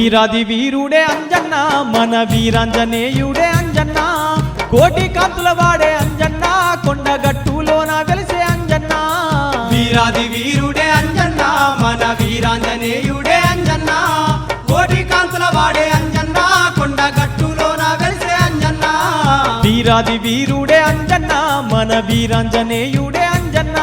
వీరాది వీరుడే అంజన్న మన వీరాంజనేయుడే అంజన్న కోటి కాంతుల వాడే అంజన్న కొండగట్టులోన వెలిసే అంజన్న వీరాది వీరుడే అంజన్న మన వీరాంజనేయుడే అంజన్న కోటి కాంతుల వాడే అంజన్న కొండగట్టులోన వెలిసే అంజన్న వీరాది వీరుడే అంజన్న మన వీరాంజనేయుడే అంజన్న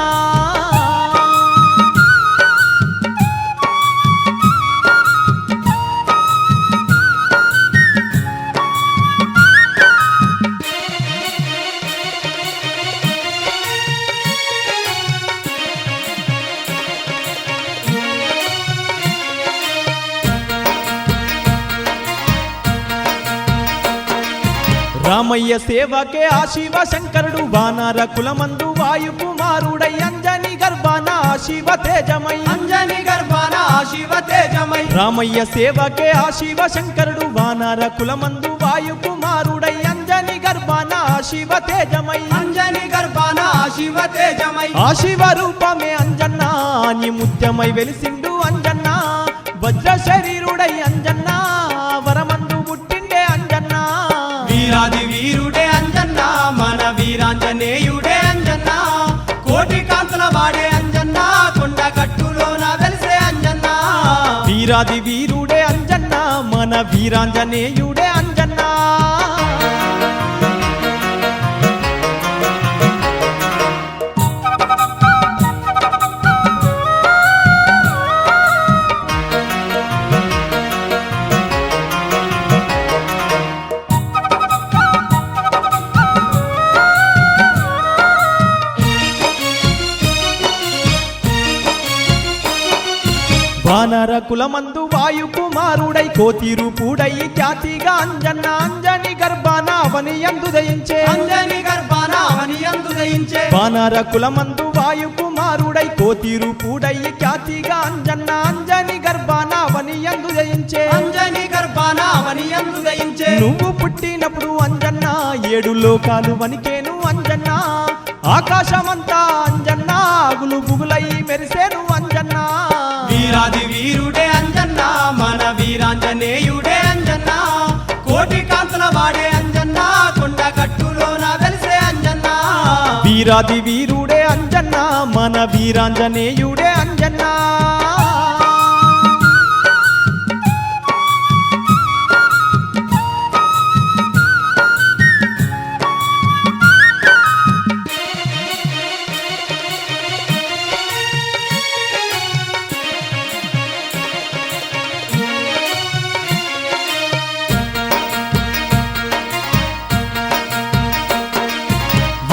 రామయ్య సేవకే ఆ శివ శంకరుడు వానర కులమందు వాయు కుమారుడై అంజని గర్భాన శివ తేజమై అంజని గర్భాన శివ తేజమై రామయ్య సేవకే ఆ శివ శంకరుడు వానర కులమందు వాయు కుమారుడై అంజని గర్భాన శివ తేజమై అంజని గర్భాన శివ తేజమై ఆ శివ రూపమే అంజన్న నీ ముత్యమై వెలిసిండు అంజన్న వజ్ర శరీరుడై అంజన్న వరమందు పుట్టిండే అంజన్న వీరాది వీరుడే అంజన్న మన వీరాంజనేయుడే అంజన్న కోటి కాంతుల వాడే అంజన్న కొండగట్టులోన వెలిసే అంజన్న వీరాది వీరుడే అంజన్న మన వీరాంజనేయుడే అంజన్న వానర కులమందు వాయు కుమారుడై కోతి రూపుడై ఖ్యాతిగా అంజన్న అంజని గర్భాన అవని యందు దయించే అంజని గర్భాన అవని యందు దయించే వానర కులమందు వాయు కుమారుడై కోతి రూపుడై ఖ్యాతిగా అంజన్న అంజని గర్భాన అవని యందు దయించే అంజని గర్భాన అవని యందు దయించే నువ్వు పుట్టినప్పుడు అంజన్న 7 లోకాలు వనికేను అంజన్న ఆకాశమంతా అంజన్న అగులు బుగులై మెరిసేను అంజన్న వీరాది వీరుడే అంజన్న మన వీరాంజనేయుడే అంజన్న కోటి కాంతుల వాడే అంజన్న కొండగట్టులోన వెలిసే అంజన్న వీరాది వీరుడే అంజన్న మన వీరాంజనేయుడే అంజన్న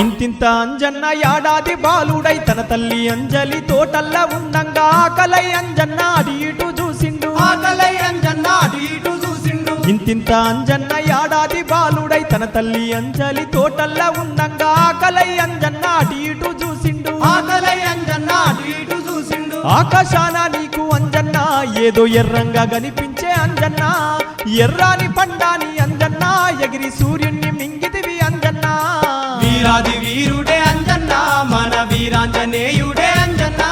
ఇంతింత అంజన్న యాడాది బాలుడై తన తల్లి అంజలి తోటల్ల ఉండంగా ఆకలై అంజన్న అడి ఇటు చూసిండు ఆకలై అంజన్న అటు ఇటు చూసిండు ఇంతింత అంజన్న యాడాది బాలుడై తన తల్లి అంజలి తోటల్ల ఉండంగా ఆకలై అంజన్న అడి ఇటు చూసిండు ఆకలై అంజన్న అటు ఇటు చూసిండు ఆకాశాన నీకు అంజన్న ఏదో ఎర్రంగా కనిపించే అంజన్న ఎర్రాని పండాని అంజన్న ఎగిరి సూర్యుణ్ణి మింగితివి అంజన్న వీరాది వీరుడే అంజన్న మన వీరాంజనేయుడే అంజన్న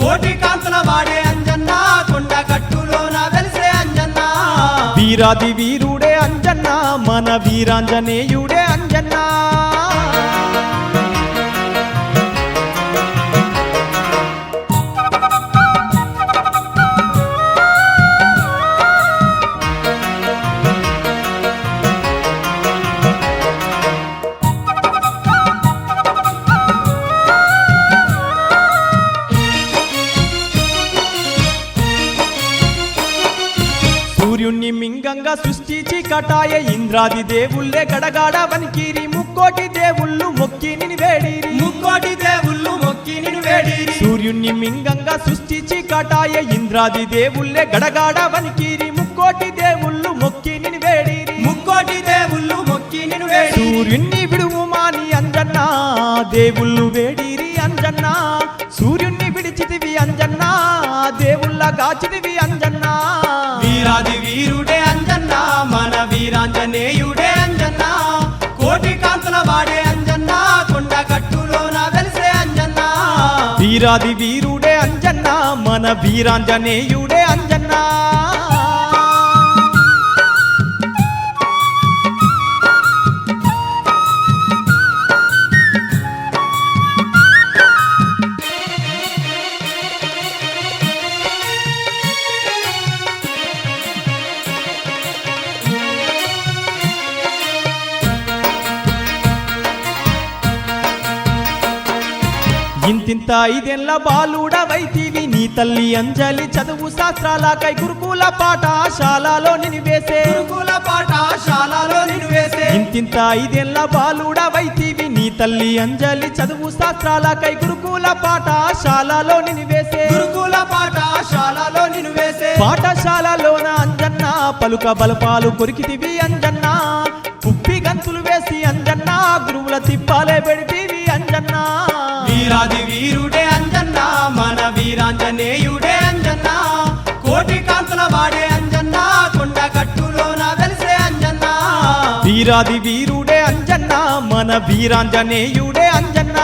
కోటి కాంతుల వాడే అంజన్న కొండగట్టులోన వెలిసే అంజన్న వీరాది వీరుడే అంజన్న మన వీరాంజనేయుడే అంజన్న సూర్యుణ్ణి మింగంగా సృష్టించి కటాయ ఇంద్రాది దేవుళ్ళే గడగాడ వనికిరి ముక్కోటి దేవుళ్ళు మొక్కి నిన్ను వేడిరి ముక్కోటి దేవుళ్ళు మొక్కి నిన్ను వేడిరి సూర్యుణ్ణి మింగంగా సృష్టించి కటాయ ఇంద్రాది దేవుళ్ళే గడగాడ వనికిరి ముక్కోటి దేవుళ్ళు మొక్కి నిన్ను వేడిరి ముక్కోటి దేవుళ్ళు మొక్కి నిన్ను వేడిరి సూర్యుణ్ణి విడువు మాని అంజన్న దేవుళ్ళు వేడిరి అంజన్న సూర్యుణ్ణి విడిచితివి అంజన్న దేవుళ్ళ గాచితివి అంజన్న వీరాది వీరుడే అంజన్న మన వీరాంజనేయుడే అంజన్న కోటి కాంతుల వాడే అంజన్న కొండగట్టులోన వెలిసే అంజన్న వీరాది వీరుడే అంజన్న మన వీరాంజనేయుడే అంజన్న ఇంతింత ఐదేళ్ల బాలుడవైతివి నీ తల్లి అంజలి చదువు శాస్త్రాలకై గురుకుల పాఠశాలలో నినివేసే గురుకుల పాఠశాలలో నిన్ను వేసే ఇంతింత ఐదేళ్ల బాలుడవైతివి నీ తల్లి అంజలి చదువు శాస్త్రాలకై గురుకుల పాఠశాలలో నినివేసే గురుకుల పాఠశాలలో నిన్ను వేసే పాఠశాలలోన అంజన్న పలుక బలపాలు కొరికితివి అంజన్న కుప్పి గంతులు వేసి అంజన్న గురువుల తిప్పాలే పెడితివి అంజన్న వీరాది వీరుడే అంజన్న మన వీరాంజనేయుడే అంజన్న కోటి కాంతుల వాడే అంజన్న కొండ కట్టులోన వెలిసే అంజన్న వీరాది వీరుడే అంజన్న మన వీరాంజనేయుడే అంజన్న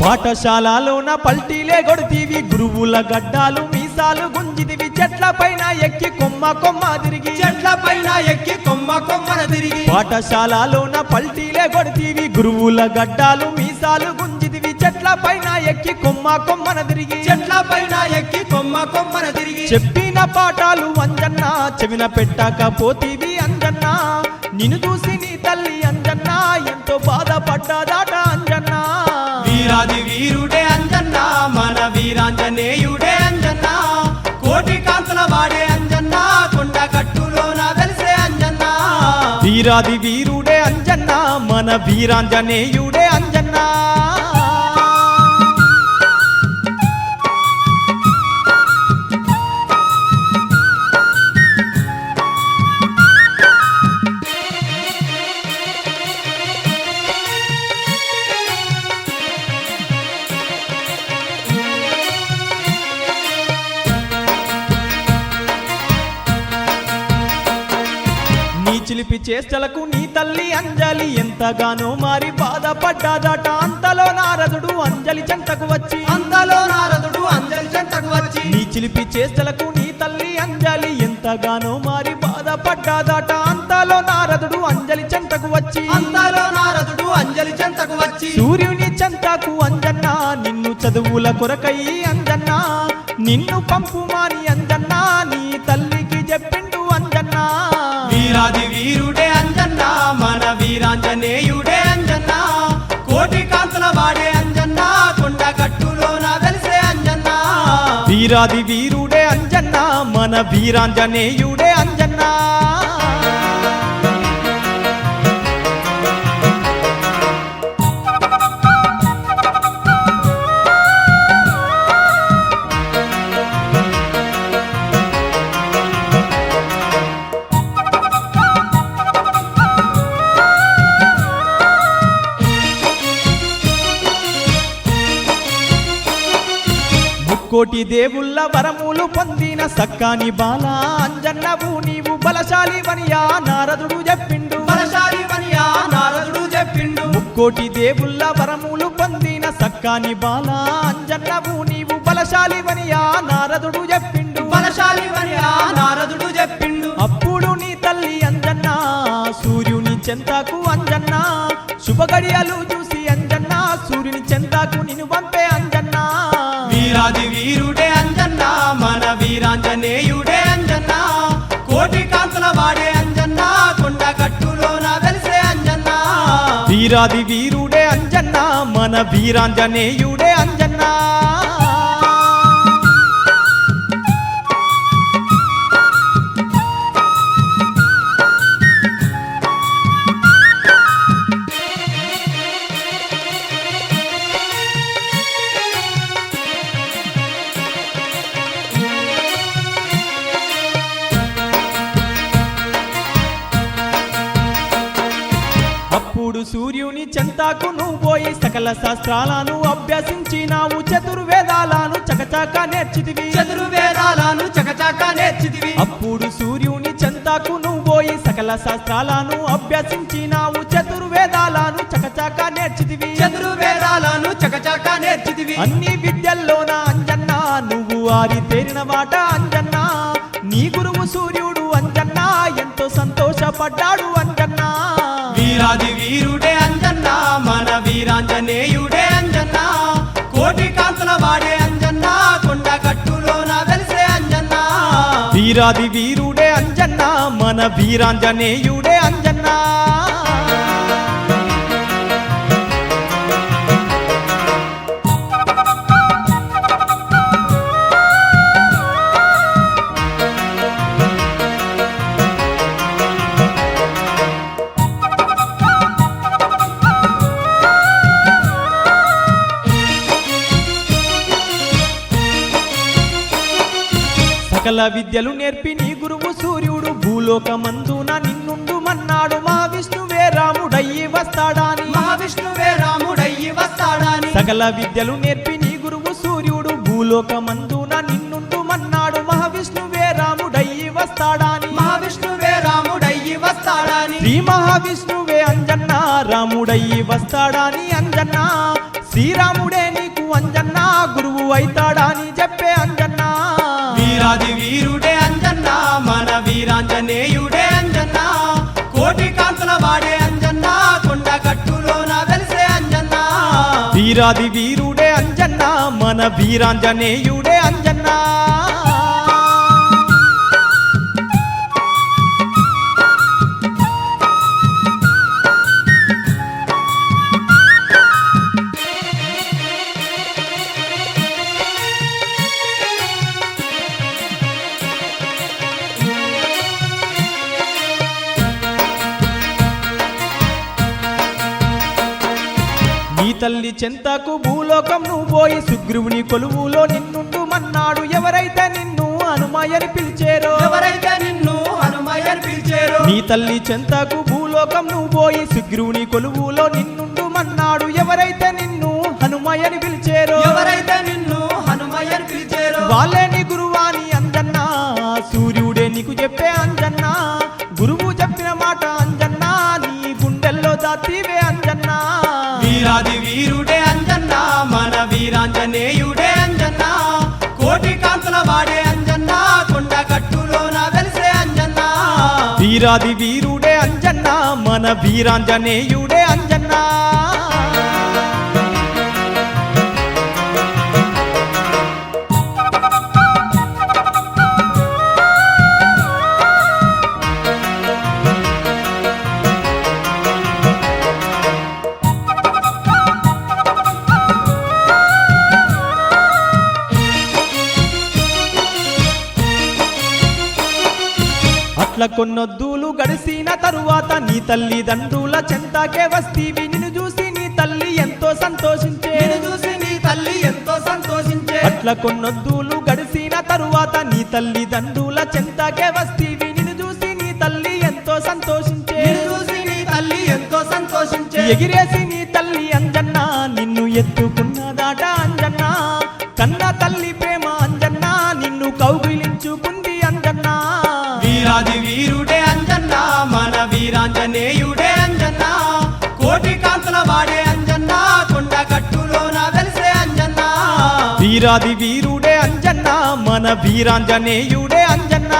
పాఠశాలలోన పల్టీలే కొడుతీవి గురువుల గడ్డాలు మీసాలు గుంజిదివి చెట్ల పైన ఎక్కి కొమ్మ కొమ్మ తిరిగి చెట్ల పైన ఎక్కి కొమ్మ కొమ్మన తిరిగి పాఠశాలలోన పల్టీలే కొడుతీవి గురువుల గడ్డాలు మీసాలు గుంజిదివి చెట్ల పైన ఎక్కి కొమ్మ కొమ్మన తిరిగి చెట్ల పైన ఎక్కి కొమ్మ కొమ్మన తిరిగి చెప్పిన పాఠాలు అంజన్న చెవిన పెట్టకపోతీవి అంజన్న నిన్ను చూసి నీ తల్లి అంజన్న ఎంతో బాధపడ్డదాట అంజన్న వీరాది వీరుడే అంజన్న మన వీరాంజనేయుడే అంజన్న కోటి కాంతుల వాడే అంజన్న కొండ కట్టులోన వెలిసే అంజన్న వీరాది వీరుడే అంజన్న మన వీరాంజనేయుడే అంజన్న నీ చిలిపి చేష్టలకు నీ తల్లి అంజలి ఎంతగానో మారి బాధపడ్డాదట అంతలో నారదుడు అంజలి చెంతకు వచ్చి అంతలో నారదుడు అంజలి చెంతకు వచ్చి నీ చిలిపి చేష్టలకు నీ తల్లి అంజలి ఎంతగానో మారి బాధపడ్డాదట అంతలో నారదుడు అంజలి చెంతకు వచ్చి అంతలో నారదుడు అంజలి చెంతకు వచ్చి సూర్యుని చెంతకు అంజన్న నిన్ను చదువుల కొరకై అంజన్న నిన్ను పంపుమాని అంజన్న నీ తల్లికి చెప్పిండు అంజన్న వీరాది వీరుడే అంజన్న మన వీరాంజనేయుడే అంజన్న కోటి కాంతుల వాడే అంజన్న కొండ కట్టులోన వెలిసే అంజన్న వీరాది వీరుడే అంజన్న మన వీరాంజనేయుడే అంజన్న కోటి దేవుళ్ళ వరములు పొందిన సక్కాని బాల అంజన్నవు నీవు బలశాలివనియా నారదుడు చెప్పిండు బలశాలివనియా నారదుడు చెప్పిండు ముక్కోటి దేవుళ్ళ వరములు పొందిన సక్కాని బాల అంజన్నవు నీవు బలశాలివనియా నారదుడు చెప్పిండు బలశాలివనియా నారదుడు చెప్పిండు అప్పుడు నీ తల్లి అంజన్న సూర్యుని చెంతకు అంజన్న శుభగడియలు చూసి అంజన్న సూర్యుని చెంతకు నిన్ను పంపే అంజన్న వీరాది వీరుడే అంజన్న మన వీరాంజనేయుడే అంజన్న కోటి కాంతుల వాడే అంజన్న కొండ కట్టులోన వెలిసే అంజన్న వీరాది వీరుడే అంజన్న మన వీరాంజనేయుడే అంజన్న అప్పుడు సూర్యుని చెంతాకు నువ్వు పోయి సకల శాస్త్రాలను అభ్యసించినావు చతుర్వేదాలను చకచక నేర్చితివి చతుర్వేదాలను చకచక నేర్చితివి అప్పుడు సూర్యుని చెంతాకు నువ్వు పోయి సకల శాస్త్రాలను అభ్యసించినావు చతుర్వేదాలను చకచక నేర్చితివి చతుర్వేదాలను చకచక నేర్చితివి అన్ని విద్యల్లోన అంజన్న నువ్వు ఆరి తేరిన వాట అంజన్న నీ గురువు సూర్యుడు అంజన్న ఎంతో సంతోషపడ్డాడు అంజన్న వీరాది వీరుడే అంజన్న మన వీరాంజనేయుడే అంజన్న కోటి కాంతుల వాడే అంజన్న కొండ కట్టులోన వెలిసే అంజన్న వీరాది వీరుడే అంజన్న మన వీరాంజనేయుడే అంజన్న సకల విద్యలు నేర్పి నీ గురువు సూర్యుడు భూలోకమందున నిన్నుండు మన్నాడు మహావిష్ణువే రాముడయ్యి వస్తాడాని మహావిష్ణువే రాముడయ్యి వస్తాడాని సకల విద్యలు నేర్పి నీ గురువు సూర్యుడు భూలోకమందున నిన్నుండు మన్నాడు మహావిష్ణువే రాముడయ్యి వస్తాడాని మహావిష్ణువే రాముడయ్యి వస్తాడాని శ్రీ మహావిష్ణువే అంజన్న రాముడయ్యి వస్తాడాని అంజన్న శ్రీరాముడే నీకు అంజన్న గురువు అయితాడాని చెప్పే అంజన్న వీరాది వీరుడే అంజన్న మన వీరాంజనేయుడే అంజన్న కోటి కాంతుల వాడే అంజన్న కొండ కట్టులోన వెలిసే అంజన్న వీరాది వీరుడే అంజన్న మన వీరాంజనేయుడే అంజన్న నీ తల్లి చెంతకు భూలోకం నువ్వు పోయి సుగ్రీవుని కొలువులో నిన్నుండు మన్నాడు ఎవరైతే నిన్ను హనుమయ్యని పిలిచేరో ఎవరైతే నిన్ను హనుమయ్యని పిలిచేరో నీ తల్లి చెంతకు భూలోకం నువ్వు పోయి సుగ్రీవుని కొలువులో నిన్నుండు మన్నాడు ఎవరైతే నిన్ను హనుమయ్యని పిలిచేరో ఎవరైతే నిన్ను హనుమయ్యని పిలిచేరో వాళ్ళే నీ గురువాని అంజన్న సూర్యుడే నీకు చెప్పే అంజన్న గురువు చెప్పిన మాట అంజన్న నీ గుండెల్లో దాతివే అంజన్న వీరాది వీరుడే అంజన్న మన వీరాంజనేయుడే అంజన్న కోటి కాంతుల వాడే అంజన్న కొండ కట్టులోన వెలిసే అంజన్న వీరాది వీరుడే అంజన్న మన వీరాంజనేయుడే అంజన్న అట్ల కొన్నొద్దులు గడిసిన తరువాత నీ తల్లిదండ్రుల చెంతకే వస్తీవి నిన్ను చూసి నీ తల్లి ఎంతో సంతోషించే నిన్ను చూసి నీ తల్లి ఎంతో సంతోషించే అట్ల కొన్నొద్దులు గడిసిన తరువాత నీ తల్లిదండ్రుల చెంతకే వస్తీవి నిన్ను చూసి నీ తల్లి ఎంతో సంతోషించే నిన్ను చూసి నీ తల్లి ఎంతో సంతోషించే ఎగిరేసి నీ తల్లి అంజన్న నిన్ను ఎత్తుకున్నదాట అంజన్న కన్న తల్లి ప్రేమ అంజన్న నిన్ను కౌగిలించుకుంది అంజన్న వీరాది వీరుడే అంజన్న మన వీరాంజనేయుడే అంజన్న కోటి కాంతుల వాడే అంజన్న కొండ కట్టులోన వెలిసే అంజన్న వీరాది వీరుడే అంజన్న మన వీరాంజనేయుడే అంజన్న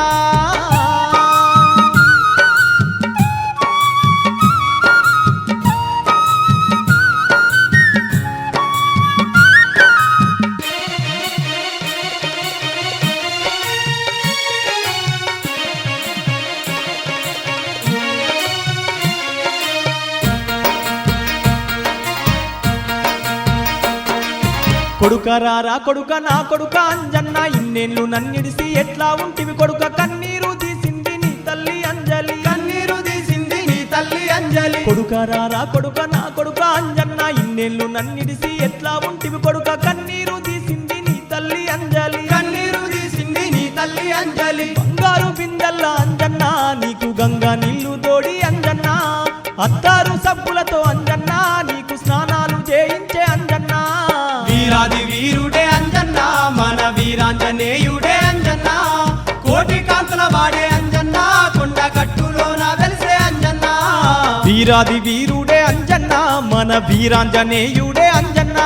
కొడుకరారా కొడుక నా కొడుక అంజన్న ఇన్నేళ్ళు నన్నిడిసి ఎట్లా ఉంటివి కొడుక కన్నీరు తీసింది నీ తల్లి అంజలి కన్నీరు తీసింది నీ తల్లి అంజలి కొడుకరారా కొడుక నా కొడుక అంజన్న ఇన్నేళ్ళు నన్నిడిసి ఎట్లా ఉంటివి కొడుక కన్నీరు తీసింది నీ తల్లి అంజలి కన్నీరు తీసింది నీ తల్లి అంజలి బంగారు బిందెల్ల అంజన్న నీకు గంగా నీళ్లు తోడి అంజన్న అత్తారు సబ్బులతో అంజన్న నీకు స్నానాలు చేయించే అంజన్న వీరాది వీరుడే అంజన్న మన వీరాంజనేయుడే అంజన్న కోటి కాంతుల వాడే అంజన్న కొండ కట్టులోన వెలిసే అంజన్న వీరాది వీరుడే అంజన్న మన వీరాంజనేయుడే అంజన్న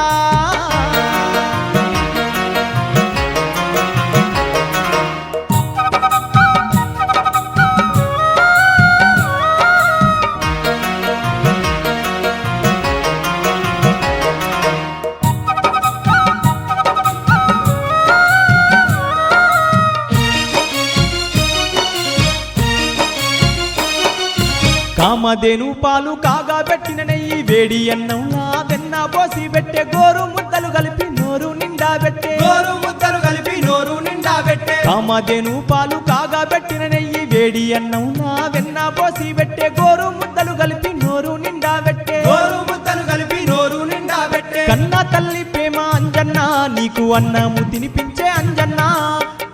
కామధేను పాలు కాగా పెట్టిన నెయ్యి వేడి అన్నంలా వెన్న పోసి పెట్టే గోరు ముద్దలు కలిపి నోరు నిండా పెట్టే గోరు ముద్దలు కలిపి నోరు నిండా పెట్టే కామధేను పాలు కాగా పెట్టిన నెయ్యి వేడి అన్నంలా వెన్న పోసి పెట్టే గోరు ముద్దలు కలిపి నోరు నిండా పెట్టే గోరు ముద్దలు కలిపి నోరు నిండా పెట్టే కన్నా తల్లి ప్రేమ అంజన్న నీకు అన్నము తినిపించే అంజన్న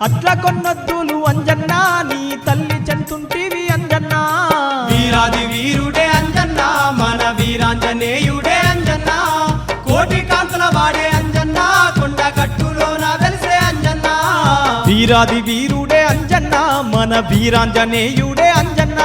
అట్లా కొన్నొద్దులు అంజన్న నీ తల్లి చెంతుంటివి అంజన్న వీరాది వీరుడే అంజన్న మన వీరాంజనేయుడే అంజన్న కోటి కాంతుల వాడే అంజన్న కొండ కట్టులోన వెలిసే అంజన్న వీరాది వీరుడే అంజన్న మన వీరాంజనేయుడే అంజన్న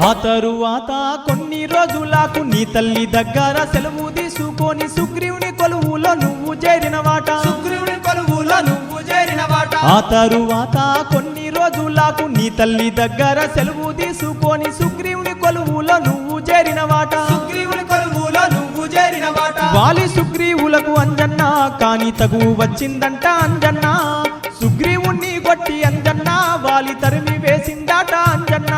ఆ తరువాత కొన్ని రోజులకు నీ తల్లి దగ్గర సెలవు తీసుకొని సుగ్రీవుని కొలువులో నువ్వు చేరినవాట సుగ్రీవుని కొలువులో నువ్వు చేరినవాట ఆ తరువాత కొన్ని రోజులకు నీ తల్లి దగ్గర సెలవు తీసుకొని సుగ్రీవుని కొలువులో నువ్వు చేరినవాట సుగ్రీవుని కొలువులో నువ్వు చేరినవాట వాలి సుగ్రీవులకు అంజన్న కాని తగు వచ్చిందంట అంజన్న సుగ్రీవుణ్ణి కొట్టి అంజన్న వాలి తరిమి వేసిందాట అంజన్న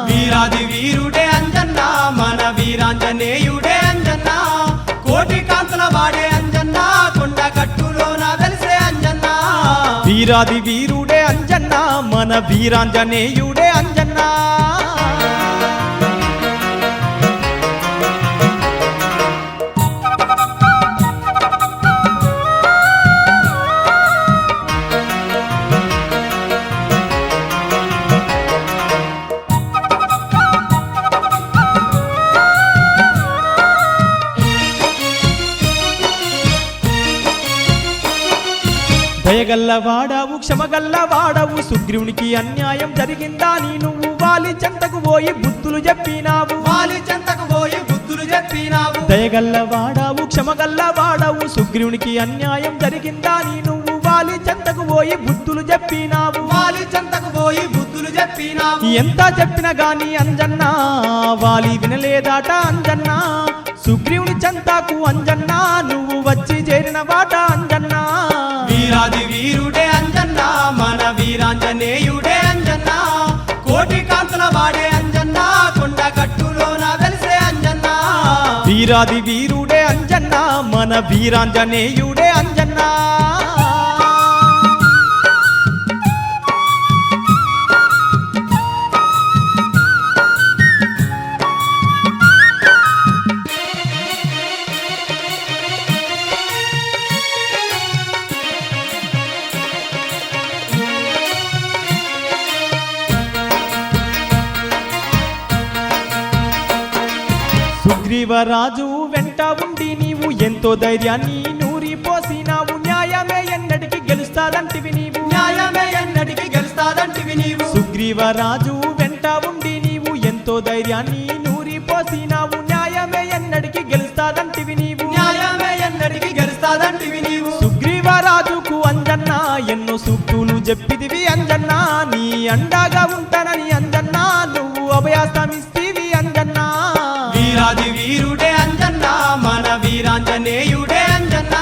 వీరాది వీరుడే అంజన్న మన వీరాంజనేయుడే అంజన్న కోటి కాంతుల వాడే అంజన్న కొండ కట్టులోన వెలిసే అంజన్న వీరాది వీరుడే అంజన్న మన వీరాంజనేయుడే అంజన్న దయగల్ల వాడవు క్షమగల్ల వాడవు సుగ్రీవునికి అన్యాయం జరిగిందా నీ నువ్వు వాలి చెంతకు పోయి బుద్ధులు చెప్పినావు వాలి చెంతకు పోయి బుద్ధులు చెప్పినావు దయగల్ల వాడవు క్షమగల్ల వాడవు సుగ్రీవునికి అన్యాయం జరిగిందా నీ నువ్వు వాలి చెంతకు పోయి బుద్ధులు చెప్పినావు వాలి చెంతకు పోయి బుద్ధులు చెప్పినావు ఎంత చెప్పినా గాని అంజన్న వాలి వినలేదాట అంజన్న సుగ్రీవుని చెంతకు అంజన్న నువ్వు వచ్చి చేరిన వాట అంజన్న వీరాది వీరుడే అంజన్న మన వీరాంజనేయుడే అంజన్న కోటి కాంతుల వాడే అంజన్న కొండ కట్టులోన వెలిసే అంజన్న వీరాది వీరుడే అంజన్న మన వీరాంజనేయుడే అంజన్న సుగ్రీవరాజు వెంట ఉండి నీవు ఎంతో ధైర్యాన్ని నూరిపోసినావు న్యాయమే ఎన్నటికి గెలుస్తాదంటివి నీవు న్యాయమే ఎన్నటికి గెలుస్తాదంటివి నీవు సుగ్రీవరాజు వెంట ఉండి నీవు ఎంతో ధైర్యాన్ని నూరిపోసినావు న్యాయమే ఎన్నటికి గెలుస్తాదంటివి నీవు న్యాయమే ఎన్నటికి గెలుస్తాదంటివి నీవు సుగ్రీవరాజుకు అంజన్న ఎన్నో సూక్తులు చెప్పిదివి అంజన్న నీ అండగా ఉంటానని అంజన్న నువ్వు అభయాస్తమిస్తివి అంజన్న వీరాది వీరుడే అంజన్న మన వీరాంజనేయుడే అంజన్న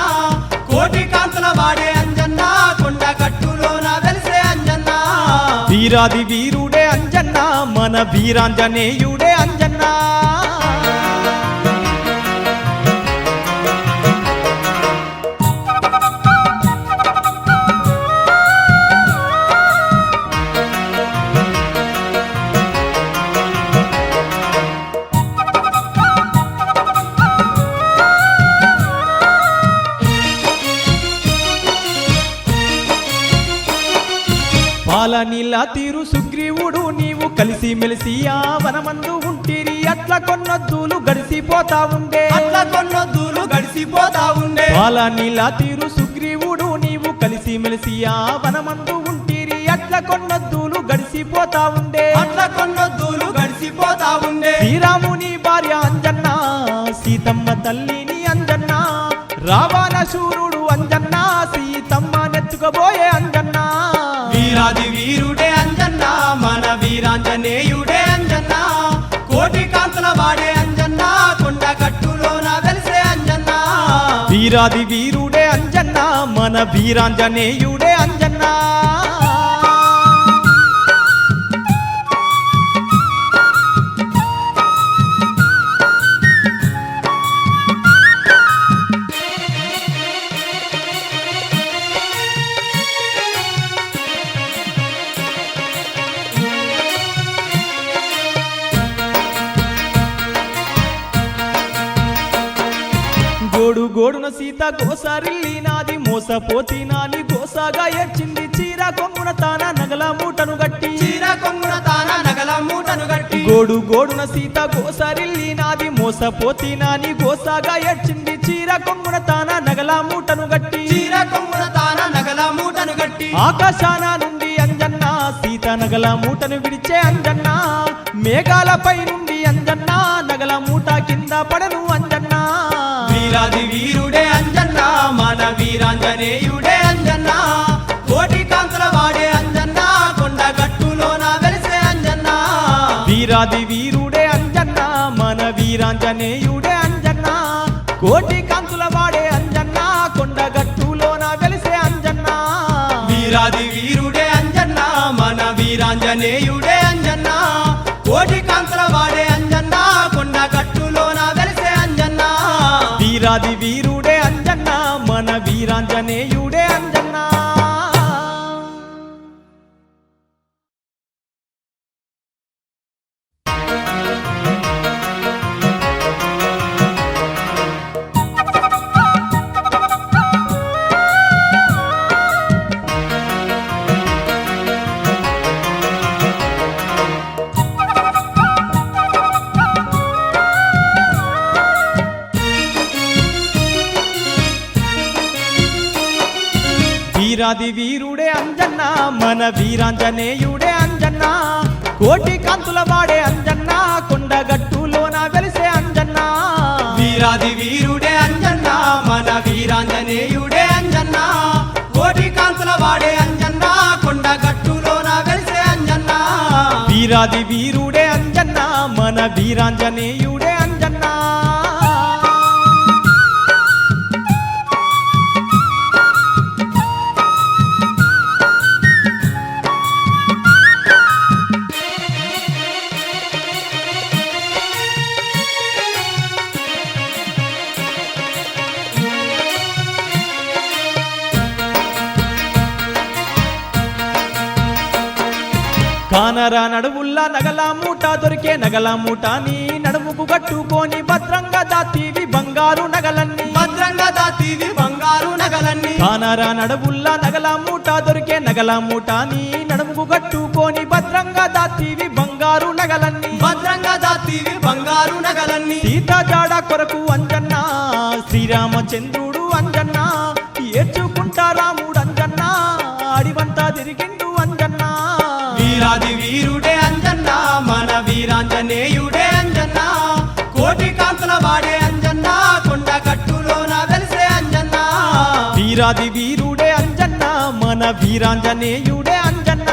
కోటి కాంతుల వాడే అంజన్న కొండ కట్టులోన వెలిసే అంజన్న వీరాది వీరుడే అంజన్న మన వీరాంజనేయుడే అంజన్న పాలనీలా తీరు సుగ్రీవుడు నీవు కలిసి మెలిసి ఆ వనమందు ఉంటిరి అట్లా కొన్నొద్దులు గడిసిపోతా ఉండే అట్లా కొన్నొద్దులు గడిసిపోతా ఉండే పాలనీలా తీరు సుగ్రీవుడు నీవు కలిసి మెలిసి ఆ వనమందు ఉంటిరి అట్లా కొన్నొద్దులు గడిసిపోతా ఉండే అట్లా కొన్నొద్దులు గడిసిపోతా ఉండే శ్రీరాముని భార్య అంజన్న సీతమ్మ తల్లిని అంజన్న రావణ శూరుడు వీరాది వీరుడే అంజన్న మన వీరాంజనేయుడే అంజన్న కోటి కాంతుల వాడే అంజన్న కొండ గట్టులోన వెలిసే అంజన్న వీరాది వీరుడే అంజన్న మన వీరాంజనేయుడే అంజన్న గోడు గోడున సీత గోసారిల్లినాది మోసపోతినాని గోసాగా ఏడ్చింది చీర కొంగున తాన నగల మూటను గట్టి చీర కొంగున తాన నగల మూటను గట్టి గోడు గోడున సీత గోసారిల్లినాది మోసపోతినాని గోసాగా ఏడ్చింది చీర కొంగున తాన నగల మూటను గట్టి చీర కొంగున తాన నగల మూటను గట్టి ఆకాశాన నుండి అంజన్న సీత నగల మూటను విడిచే అంజన్న మేఘాలపై నుండి అంజన్న నగల మూట కింద పడను అంజన్న వీరాది వీరుడే అంజన్న మన వీరాంజనేయుడే అంజన్న కోటి కాంతుల వాడే అంజన్న కొండ గట్టులోన వెలిసే అంజన్న వీరాది వీరుడే అంజన్న మన వీరాంజనేయుడే అంజన్న కోటి కాంతుల వాడే అంజన్న కొండ గట్టులోన వెలిసే అంజన్న వీరాది వీరుడే అంజన్న మన వీరాంజనేయుడే అంజన్న కోటి కాంతుల వాడే అంజన్న కొండ గట్టులోన వెలిసే అంజన్న వీరాది వీరుడే అంజన్న మన వీరాంజనేయుడే అంజన్న వీరాది వీరుడే అంజన్న మన వీరాంజనేయుడే అంజన్న కోటి కాంతుల వాడే అంజన్న కొండ గట్టులోన వెలిసే అంజన్న వీరాది వీరుడే అంజన్న మన వీరాంజనేయుడే అంజన్న కోటి కాంతుల వాడే అంజన్న కొండ గట్టులోన వెలిసే అంజన్న వీరాది వీరుడే అంజన్న మన వీరాంజనేయుడే అంజన్న కానరా నడువుల్లా నగల మూట దొరికే నగల మూట నీ నడుముకు కట్టుకొని భద్రంగా దాతీవి బంగారు నగలన్నీ భద్రంగా దాతీవి బంగారు నగలన్నీ కానరా నడువుల్లా నగల మూట దొరికే నగల మూట నీ నడుముకు కట్టుకొని భద్రంగా దాతీవి బంగారు నగలన్నీ భద్రంగా దాతీవి బంగారు నగలన్నీ సీత జాడ కొరకు అంజన్న శ్రీరామచంద్రుడు అంజన్న ఏడ్చుకుంటా రాముడు అంజన్న అడివంతా తిరిగిండు అంజన్న వీరాది వీరుడే అంజన్న మన వీరాంజనేయుడే అంజన్న కోటి కాంతుల వాడే అంజన్న కొండ గట్టులోన వెలిసే అంజన్న వీరాది వీరుడే అంజన్న మన వీరాంజనేయుడే అంజన్న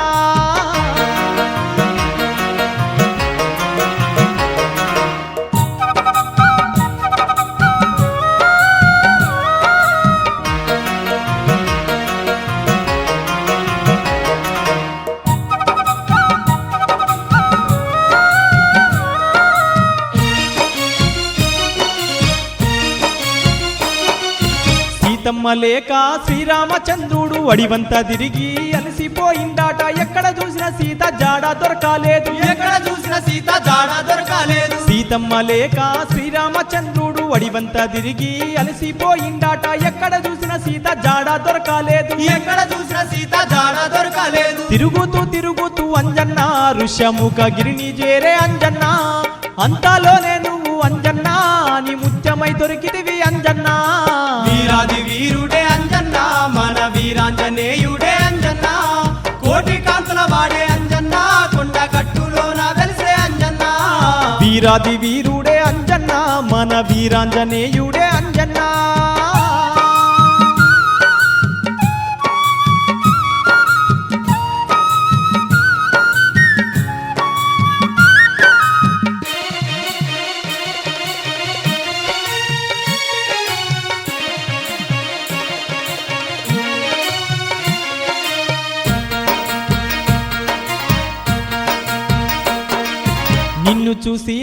సీతమ్మ లేక శ్రీరామచంద్రుడు అడివంతా తిరిగి అలసిపోయిందాట ఎక్కడ చూసిన సీత జాడ దొరకాలేదు ఎక్కడ చూసిన సీత జాడ దొరకాలేదు సీతమ్మ లేక శ్రీరామచంద్రుడు అడివంతా తిరిగి అలసిపోయిందాట ఎక్కడ చూసిన సీత జాడ దొరకాలేదు ఎక్కడ చూసిన సీత జాడ దొరకాలేదు తిరుగుతూ తిరుగుతూ అంజన్న ఋష్యముఖ గిరిని చేరే అంజన్న అంతాలోనే నువ్వు అంజన్న నీ ముత్యమై దొరికితివి అంజన్న వీరాది వీరుడే అంజన్న మన వీరాంజనేయుడే అంజన్న కోటి కాంతుల వాడే అంజన్న కొండ గట్టులోన వెలిసే అంజన్న వీరాది వీరుడే అంజన్న మన వీరాంజనేయుడే అంజన్న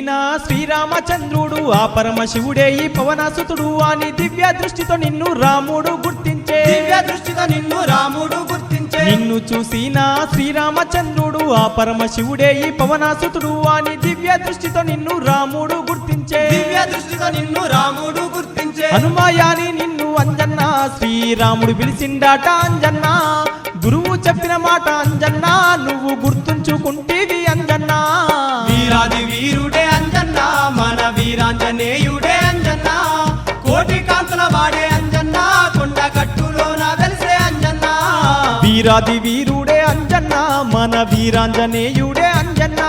చూసినా శ్రీరామచంద్రుడు ఆ పరమశివుడే ఈ పవనసుతుడు అని దివ్య దృష్టితో నిన్ను రాముడు గుర్తించే దివ్య దృష్టితో నిన్ను రాముడు గుర్తించే నిన్ను చూసినా శ్రీరామచంద్రుడు ఆ పరమశివుడే ఈ పవనసుతుడు అని దివ్య దృష్టితో నిన్ను రాముడు గుర్తించే దివ్య దృష్టితో నిన్ను రాముడు గుర్తించే హనుమాయాని నిన్ను అంజన్న శ్రీరాముడు పిలిచిండాట అంజన్న గురువు చెప్పిన మాట అంజన్న నువ్వు గుర్తుంచుకుంటేవి అంజన్న వీరాది వీరుడే అంజన్న మన వీరాంజనేయుడే అంజన్న కోటి కాంతుల వాడే అంజన్న కొండ కట్టులోన వెలిసే అంజన్న వీరాది వీరుడే అంజన్న మన వీరాంజనేయుడే అంజన్న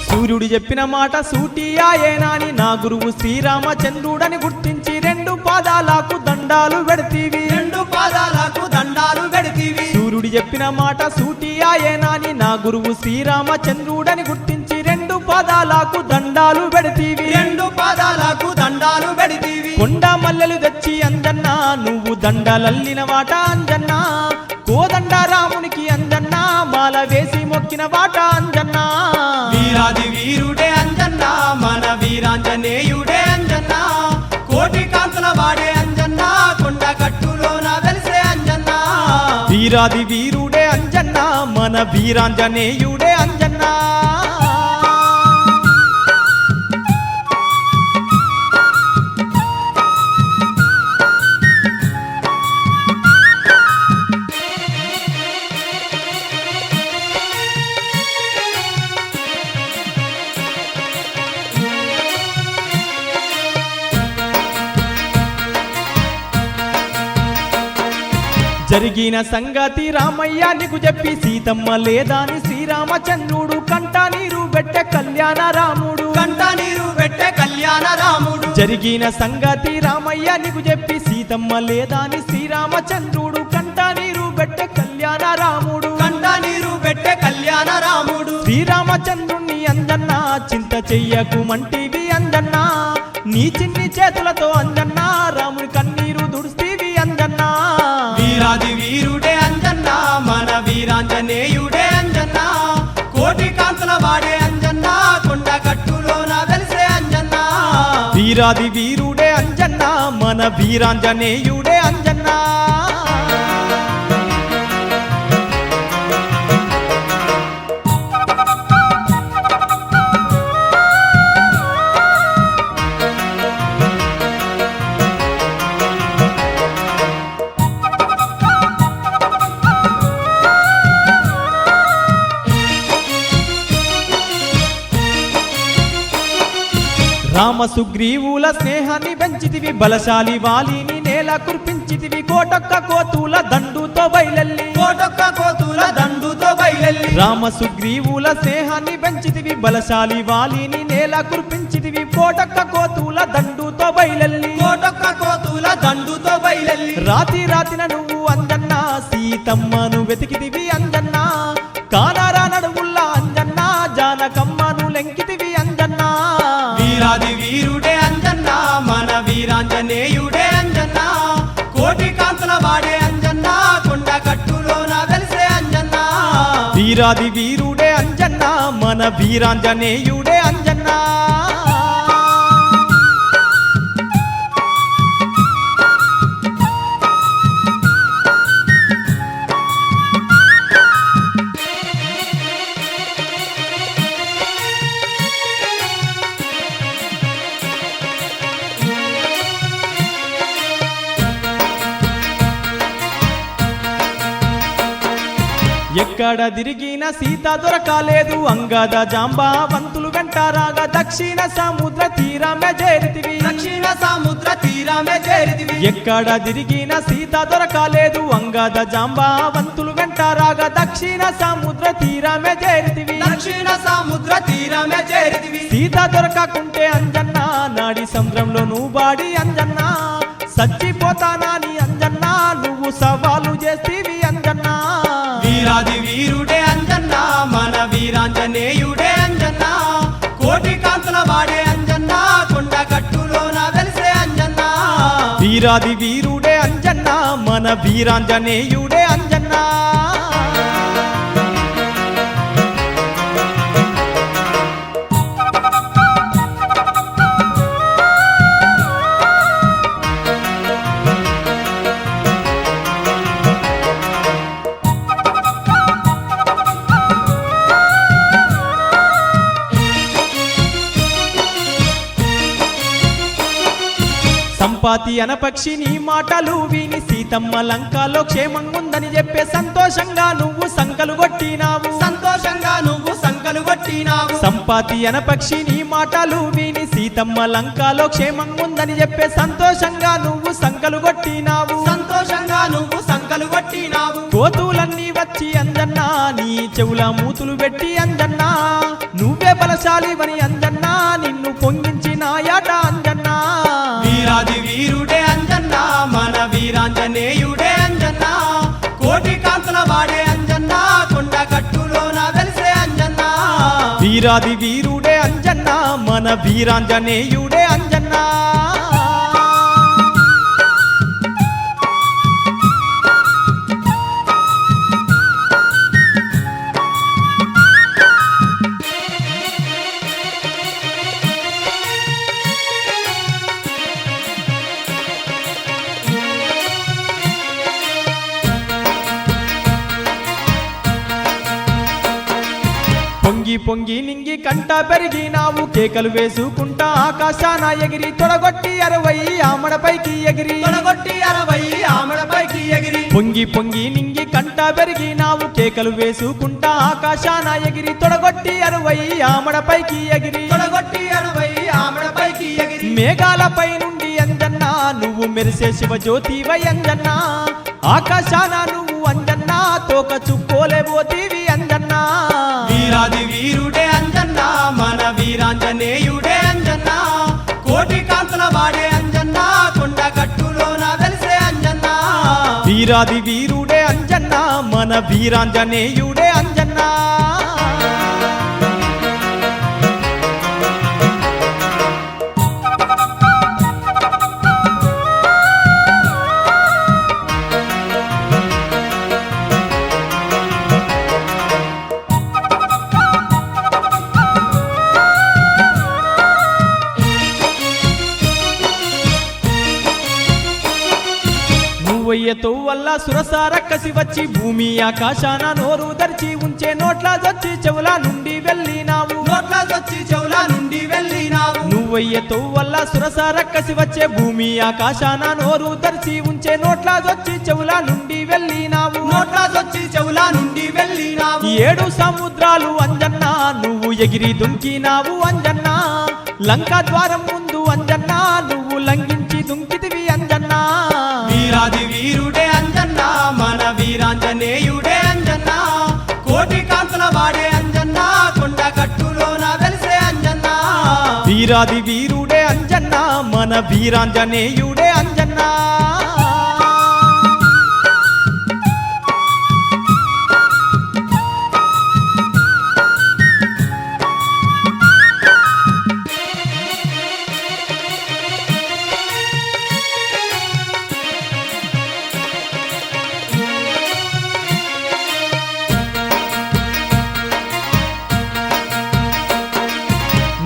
సూర్యుడు చెప్పిన మాట సూటియాయేనాని నా గురువు శ్రీరామచంద్రుడని గుర్తించి రెండు పాదాలకు దండాలు పెడతీవి రెండు పాదాలకు దండాలు పెడతీవి సూర్యుడు చెప్పిన మాట సూటియాయేనాని నా గురువు శ్రీరామచంద్రుడని గుర్తించి రెండు పాదాలకు దండాలు పెడతీవి రెండు పాదాలకు దండాలు పెడతీవి కొండ మల్లెలు తెచ్చి అంజన్న నువ్వు దండలల్లిన వాట అంజన్న కోదండ రామునికి అంజన్న మాల వేసి మొక్కిన వాట అంజన్న వీరాది వీరుడే అంజన్న మన వీరాంజనేయుడే అంజన్న కోటి కాంతుల వాడే అంజన్న కొండ కట్టులోన వెలిసే అంజన్న వీరాది వీరుడే అంజన్న మన వీరాంజనేయుడే అంజన్న జరిగిన సంగతి రామయ్య నీకు చెప్పి సీతమ్మ లేదాని శ్రీరామచంద్రుడు కంట నీరు పెట్టే కళ్యాణ రాముడు కంట నీరు పెట్టే కళ్యాణ రాముడు జరిగిన సంగతి రామయ్య నీకు చెప్పి సీతమ్మ లేదాని శ్రీరామచంద్రుడు కంట నీరు పెట్టే కళ్యాణ రాముడు కంట నీరు పెట్టే కళ్యాణ రాముడు శ్రీరామచంద్రుణ్ణి అంజన్న చింత చెయ్యకు మంటివి అంజన్న నీ చిన్ని చేతులతో అంజన్న రాముడి కన్నీరు దుడుస్తీవి అంజన్న వీరాది వీరుడే అంజన్న మన వీరాంజనేయుడే అంజన్న కోటి కాంతుల వాడే అంజన్న కొండ కట్టులోన వెలిసే అంజన్న వీరాది వీరుడే అంజన్న మన వీరాంజనేయుడే అంజన్న రామ సుగ్రీవుల స్నేహాన్ని పెంచితివి బలశాలి వాలిని నేల కుర్పించితివి కోటొక్క కోతుల దండుతో బయలెల్లి కోటొక్క కోతుల దండుతో బయలెల్లి రామ సుగ్రీవుల స్నేహాన్ని పెంచితివి బలశాలి వాలిని నేల కుర్పించితివి కోటొక్క కోతుల దండుతో బయలెల్లి కోటొక్క కోతుల దండుతో బయలెల్లి రాతి రాతిన నువ్వు అంజన్న సీతమ్మను వెతికితివి అంజన్న కానారా నడువుల్లా అంజన్న జానకమ్మను లెంకితివి అంజన్న వీరాది వీరుడే అంజన్న మన వీరాంజనేయుడే అంజన్న కోటి కాంతుల వాడే అంజన్న కొండ కట్టులోన వెలిసే అంజన్న వీరాది వీరుడే అంజన్న మన వీరాంజనేయుడే అంజన్న ఎక్కడ తిరిగిన సీత దొరకాలేదు అంగద జాంబావంతులు వెంటారాగా దక్షిణ సముద్ర తీరమే చేరితివి దక్షిణ సముద్ర తీరమే చేరితివి ఎక్కడ తిరిగిన సీత దొరకాలేదు అంగద జాంబావంతులు వెంటారాగా దక్షిణ సముద్ర తీరమే చేరితివి దక్షిణ సముద్ర తీరమే చేరితివి సీత దొరకకుంటే అంజన్న నాడి సముద్రంలో నువ్వు బాడి అంజన్న సచ్చిపోతానాని అంజన్న సవాలు చేస్తీవి అంజన్నా వీరాది వీరుడే అంజన్న మన వీరాంజనేయుడే అంజన్న కోటి కాంతుల వాడే అంజన్న కొండ కట్టులోన వెలిసే అంజన్న వీరాది వీరుడే అంజన్నా మన వీరాంజనేయుడే అంజన్నా సంపాతి అనపక్షి నీ మాటలు విని సీతమ్మ లంకాలో క్షేమంగుందని చెప్పే సంతోషంగా నువ్వు సంకలు కొట్టినావు సంతోషంగా నువ్వు సంకలు కొట్టినావు సంపాతి అనపక్షి నీ మాటలు విని సీతమ్మ లంకాలో క్షేమంగుందని చెప్పే సంతోషంగా నువ్వు సంకలు కొట్టినావు సంతోషంగా నువ్వు సంకలు కొట్టినావు కోతులన్నీ వచ్చి అంజన్నా నీ చెవుల మూతులు పెట్టి అంజన్నా నువ్వే బలశాలివని అంజన్నా నిన్ను పొంగించిన యాట అంజన్నా వీరాది వీరుడే అంజన్న మన వీరాంజనేయుడే అంజన్న కోటి కాంతుల వాడే అంజన్న కొండ కట్టులోన వెలిసే అంజన్న వీరాది వీరుడే అంజన్నా మన వీరాంజనేయుడే అంజన్నా పొంగి పొంగి నింగి కంట పెరిగినావు కేకలు వేసుకుంటా ఆకాశాన ఎగిరి తొడగొట్టి 60 ఆమడపైకి ఎగిరి తొడగొట్టి 60 ఆమడపైకి ఎగిరి పొంగి పొంగి నింగి కంట పెరిగినావు కేకలు వేసుకుంటా ఆకాశాన ఎగిరి తొడగొట్టి 60 ఆమడపైకి ఎగిరి తొడగొట్టి 60 ఆమడపైకి ఎగిరి మేఘాలపై నుండి అంజన్నా నువ్వు మెరిసే శివ జ్యోతివై అంజన్నా ఆకాశాన నువ్వు అంజన్నా తోక చుక్కోలేబోతీవి అంజన్నా వీరాది వీరుడే అంజన్న మన వీరాంజనేయుడే అంజన్న కోటి కాంతుల వాడే అంజన్న కొండ కట్టులోన వెలిసే అంజన్న వీరాది వీరుడే అంజన్నా మన వీరాంజనేయుడే అంజన్నా నువ్వయ్యతో వల్ల సురసార కసి వచ్చి భూమి ఆకాశాన నోరు దర్చి ఉంచే నోట్ల జొచ్చి చెవుల నుండి వెళ్ళినావు నోట్ల జొచ్చి చెవుల నుండి వెళ్ళినావు నువ్వయ్యతో వల్ల సురసార కసి వచ్చే భూమి ఆకాశాన నోరు దర్చి ఉంచే నోట్ల జొచ్చి చెవుల నుండి వెళ్ళినావు నోట్ల జొచ్చి చెవుల నుండి వెళ్ళినావు 7 సముద్రాలు అంజన్నా నువ్వు ఎగిరి దుంకినావు అంజన్నా లంకా ద్వారం ముందు అంజన్నా నువ్వు లంఘించి దుంకితివి అంజన్నా వీరాది వీరుడే అంజన్న మన వీరాంజనేయుడే అంజన్న కోటి కాంతుల వాడే అంజన్న కొండ కట్టులోన వెలిసే అంజన్న వీరాది వీరుడే అంజన్నా మన వీరాంజనేయుడే అంజన్నా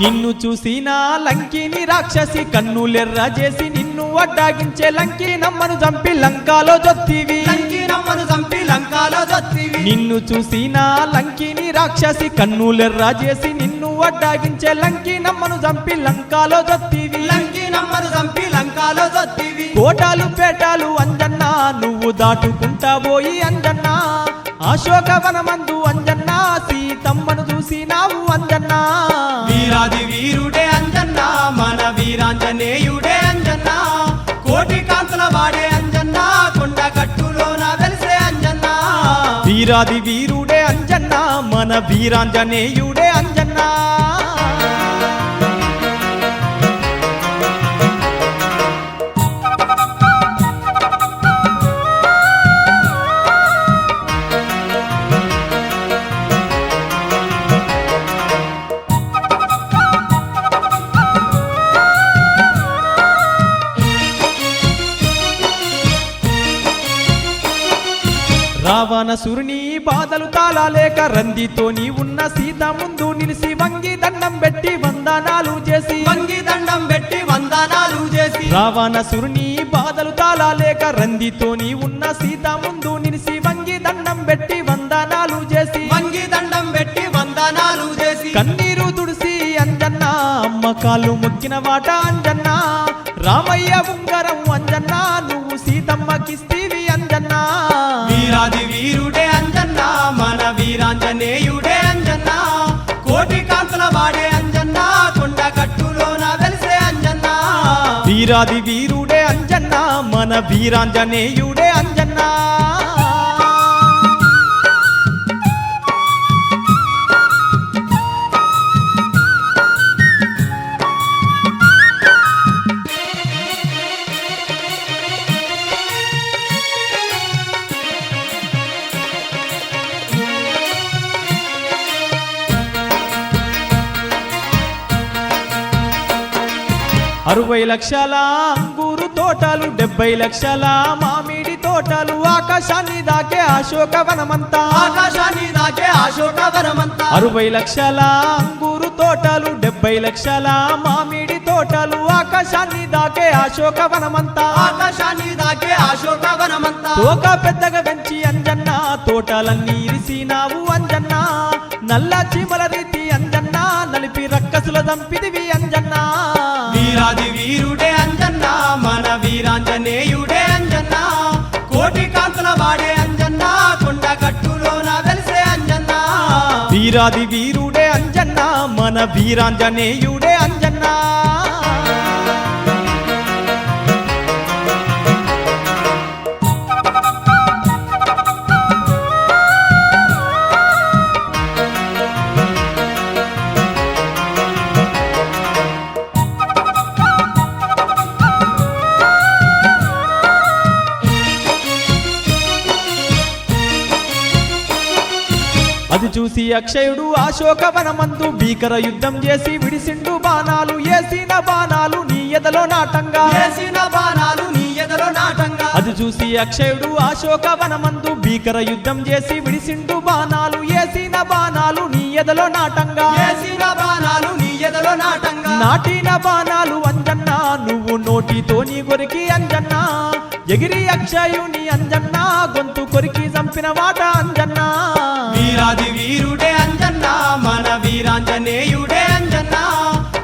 నిన్ను చూసిన లంకిని రాక్షసి కన్నులెర్ర చేసి నిన్ను అడ్డాగించే లంకి నమ్మను చంపి లంకాలో జొత్తివి లంకి నమ్మను చంపి లంకాలో జొత్తివి నిన్ను చూసిన లంకిని రాక్షసి కన్నులెర్ర చేసి నిన్ను అడ్డాగించే లంకి నమ్మను చంపి లంకాలో జొత్తివి లంకి నమ్మను చంపి లంకాలో జొత్తివి కోటాలు పేటాలు అంజన్నా నువ్వు దాటుకుంటా పోయి అంజన్నా అశోకవనమందు అంజన్నా సీతమ్మను చూసినావు అంజన్నా వీరాది వీరుడే అంజన్న మన వీరాంజనేయుడే అంజన్న కోటి కాంతుల వాడే అంజన్న కొండ కట్టులోన వెలిసే అంజన్న వీరాది వీరుడే అంజన్నా మన వీరాంజనేయుడే అంజన్నా రావణసురుని బాధలు తాళలేక రందితోని ఉన్న సీత ముందు నిలిసి వంగి దండం పెట్టి వందనాలు చేసి వంగి దండం పెట్టి వందనాలు చేసి రావణసురుని బాధలు తాళలేక రందితోని ఉన్న సీత ముందు నిలిసి వంగి దండం పెట్టి వందనాలు చేసి వంగి దండం పెట్టి వందనాలు చేసి కన్నీరు తుడిసి అంజన్న అమ్మ కాళ్ళు మొక్కిన వాట అంజన్న రామయ్య ఉంగరం అంజన్న నువ్వు సీతమ్మకిస్తీవి అంజన్న వీరాది వీరుడే అంజన్న మన వీరాంజనేయుడే అంజన్న కోటి కాంతుల వాడే అంజన్న కొండ కట్టులోన వెలిసే అంజన్న వీరాది వీరుడే అంజన్న మన వీరాంజనేయుడే అంజన్న అరవై లక్షల అంగూరు తోటలు 70 లక్షల మామిడి తోటలు ఆకాశాన్ని దాకే అశోకవనమంతా ఆకాశాన్ని దాకే అశోకవనమంతా 60 లక్షల అంగూరు తోటలు 70 లక్షల మామిడి తోటలు ఆకాశాన్ని దాకే అశోకవనమంతా ఆకాశాన్ని దాకే అశోకవనమంతా తోక పెద్దగా పెంచి అంజన్న తోటలన్నీ ఇరిసినావు అంజన్న నల్ల చీమల రీతి అంజన్న నలిపి రక్కసుల దంపిదివి అంజన్న వీరాది వీరుడే అంజన్న మన వీరాంజనేయుడే అంజన్న కోటి కాంతుల వాడే అంజన్న కొండ కట్టులోన వెలిసే అంజన్న వీరాది వీరుడే అంజన్న మన వీరాంజనేయుడే అంజన్న అది చూసి అక్షయుడు అశోకవనమందు భీకర యుద్ధం చేసి విడిసిండు బాణాలు ఏసిన బాణాలు నీ ఎదలో నాటంగా వేసిన బాణాలు నీ ఎదలో నాటంగా అది చూసి అక్షయుడు అశోకవనమందు భీకర యుద్ధం చేసి విడిసిండు బాణాలు ఏసిన బాణాలు నీ ఎదలో నాటంగా వేసిన బాణాలు నీ ఎదలో నాటంగా నాటిన బాణాలు అంజన్న నువ్వు నోటితో నీ కొరికి అంజన్న ఎగిరి అక్షయుని అంజన్న గొంతు కొరికి చంపిన వాట అంజన్న వీరాది వీరుడే అంజన్న మన వీరాంజనేయుడే అంజన్న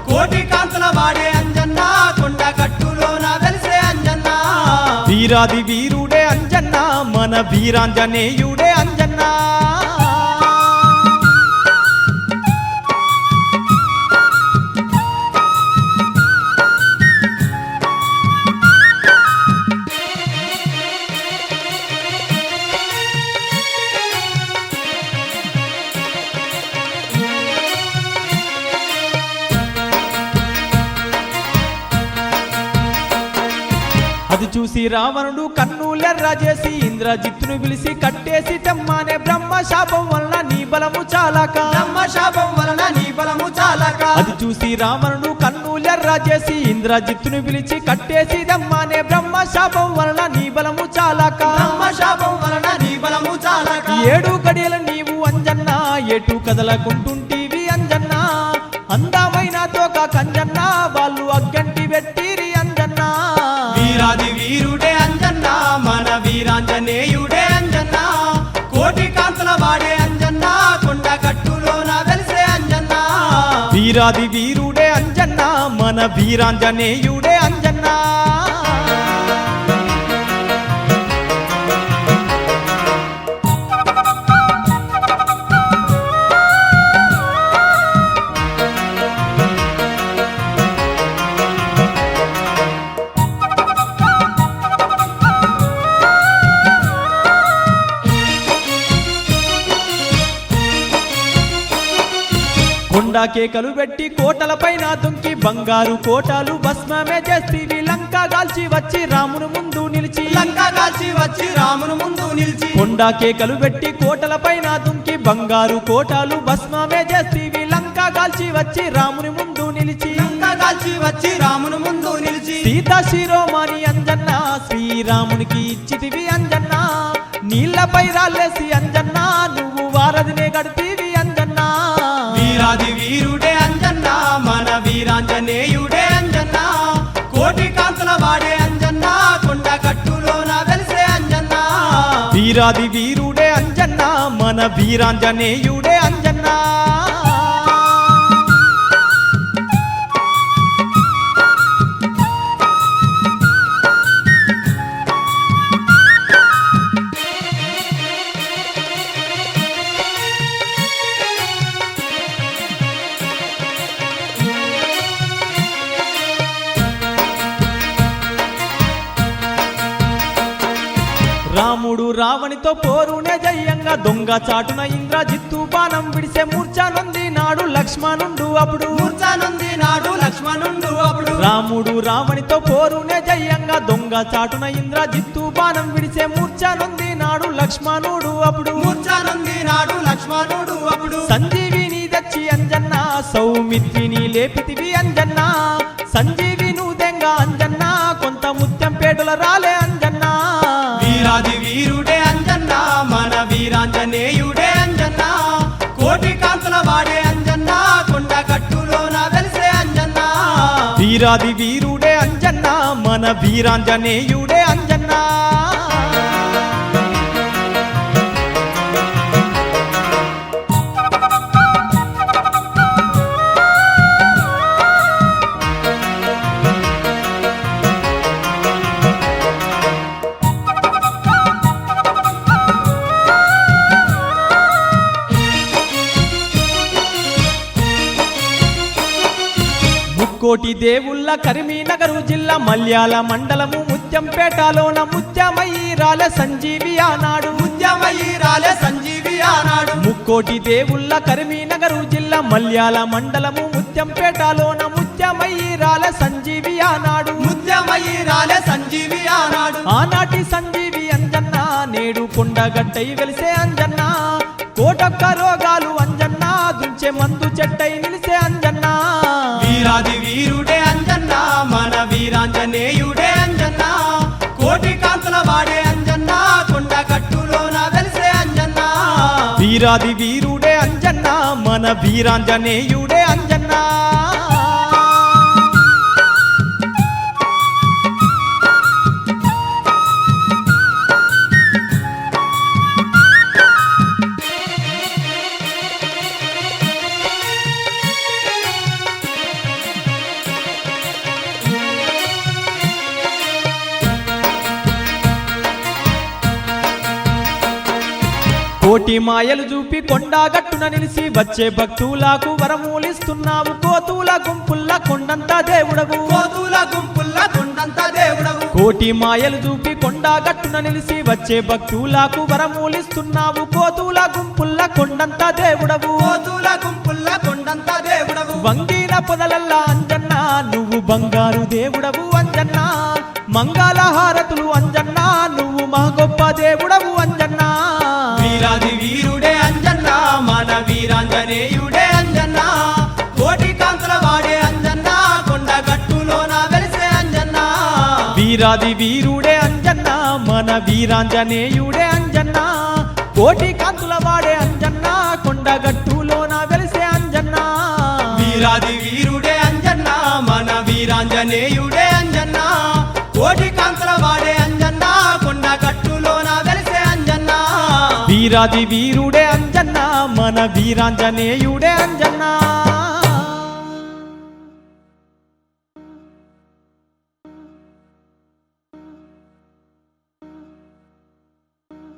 కోటి కాంతుల వాడే అంజన్న కొండ కట్టులోన వెలిసే అంజన్న వీరాది వీరుడే అంజన్న మన వీరాంజనేయుడే అంజన్న అది చూసి రావణుడు కన్నులెర్ర చేసి ఇంద్రజిత్తును పిలిచి కట్టేసి తెమ్మానే బ్రహ్మ శాపం వలన నీ బలము చాలక బ్రహ్మ శాపం వలన నీ బలము చాలక అది చూసి రావణుడు కన్నులెర్ర చేసి ఇంద్రజిత్తును పిలిచి కట్టేసి తెమ్మానే బ్రహ్మ శాపం వలన నీ బలము చాలక బ్రహ్మ శాపం వలన నీ బలము చాలక 7 గడియల నీవు అంజన్న ఎటు కదలకుంటుంటివి అంజన్న అందమైన తోక కంజన్న వాళ్ళు అగ్గంటి పెట్టిరి అంజన్న వీరాది వీరుడే అంజన్న మన వీరాంజనేయుడే అంజన్న కోటి కాంతుల వాడే అంజన్న కొండ కట్టులోన వెలిసే అంజన్న వీరాది వీరుడే అంజన్న మన వీరాంజనేయుడే అంజన్న కొండా కేకలు పెట్టి కోటల పైన దుంకి బంగారు కోటలు భస్మమే చేస్తీవి లంక గాల్చి వచ్చి రామును ముందు నిలిచి లంక కాల్చి వచ్చి రామును ముందు నిలిచి కొండా కేకలు పెట్టి కోటల పైన దుంకి బంగారు కోటలు భస్మమే చేస్తీవి లంక గాల్చి వచ్చి రాముని ముందు నిలిచి లంక కాల్చి వచ్చి రామును ముందు నిలిచి సీతా శిరోమణి అంజన్న శ్రీరామునికి ఇచ్చితివి అంజన్న నీళ్లపై రాళ్ళేసి అంజన్న నువ్వు వారధినే గడిపీవి అంజన్న వీరాది వీరుడే అంజన్న మన వీరాంజనేయుడే అంజన్న కోటి కాంతుల వాడే అంజన్న కొండ కట్టులోన వెలిసే అంజన్న వీరాది వీరుడే అంజన్న మన వీరాంజనేయుడే అంజన్న రాముడు రావణితో పోరునే జయంగా దొంగ చాటున ఇంద్రజిత్తు బాణం విడిసే మూర్ఛానుంది నాడు లక్ష్మణుండు అప్పుడు మూర్ఛానుంది నాడు లక్ష్మణుండు అప్పుడు రాముడు రావణితో పోరునే జయంగా దొంగ చాటున ఇంద్రజిత్తు బాణం విడిసే మూర్ఛానుంది నాడు లక్ష్మణుడు అప్పుడు మూర్ఛానుంది నాడు లక్ష్మణుడు అప్పుడు సంజీవిని తెచ్చి అంజన్న సౌమిత్రిని లేపితివి అంజన్న సంజీవి నువ్వెంగ అంజన్న కొంత ముత్యం పేటల రాలే అంజన్న వీరాది వీరుడే అంజన్న మన వీరాంజనేయుడే అంజన్న కోటి కాంతుల వాడే అంజన్న కొండ కట్టులోన వెలిసే అంజన్న వీరాది వీరుడే అంజన్న మన వీరాంజనేయుడే అంజన్న కోటి దేవుళ్ళ కరీంనగర్ జిల్లా మల్యాల మండలము ముత్యంపేటలోన ముత్యమయ్యి రాలే సంజీవి ఆనాడు ముత్యమయ్యి రాలే సంజీవి ఆనాడు ముక్కోటి దేవుళ్ళ కరీంనగర్ జిల్లా మల్యాల మండలము ముత్యంపేటలోన ముత్యమయ్యి రాలే సంజీవి ఆనాడు ముత్యమయ్యి రాలే సంజీవి ఆనాడు ఆనాటి సంజీవి అంజన్న నేడు కొండగట్టై వెలిసే అంజన్న కోటొక్క రోగాలు అంజన్న దుంచే మందు చెట్టై నిలిసే అంజన్న వీరాది వీరుడే అంజన్న మన వీరాంజనేయుడే అంజన్న కోటి కాంతుల వాడే అంజన్న కొండ కట్టులోన వెలిసే అంజన్న వీరాది వీరుడే అంజన్న మన వీరాంజనేయుడే అంజన్న కోటి మాయలు చూపి కొండగట్టున నిలిసి వచ్చే భక్తులకు వరమూలిస్తున్నావు కోతుల గుంపుల్ల కొండంత దేవుడవు కోతుల గుంపుల్ల కొండంత దేవుడవు కోటి మాయలు చూపి కొండగట్టున నిలిసి వచ్చే భక్తులకు వరమూలిస్తున్నావు కోతుల గుంపుల్ల కొండంత దేవుడవు కోతుల గుంపుల్ల కొండంత దేవుడవు వంగిన పొదలల్లా అంజన్న నువ్వు బంగారు దేవుడవు అంజన్న మంగళహారతులు అంజన్న నువ్వు మా గొప్ప దేవుడవు అంజన్న వీరాది వీరుడే అంజన్న మన వీరాంజనేయుడే అంజన్న కోటి కాంతుల వాడే అంజన్న కొండ గట్టులోన వెలిసే అంజన్న వీరాది వీరుడే అంజన్న మన వీరాంజనేయుడే అంజన్న కోటి కాంతుల వాడే అంజన్న కొండగట్టులోన వెలిసే అంజన్న వీరాది వీరుడే అంజన్న మన వీరాంజనేయుడే అంజన్న కోటి కాంతుల వాడే అంజన్న కొండ గట్టులోన వెలిసే అంజన్న వీరాది వీరుడే అంజన్న మన వీరాంజనేయుడే అంజన్న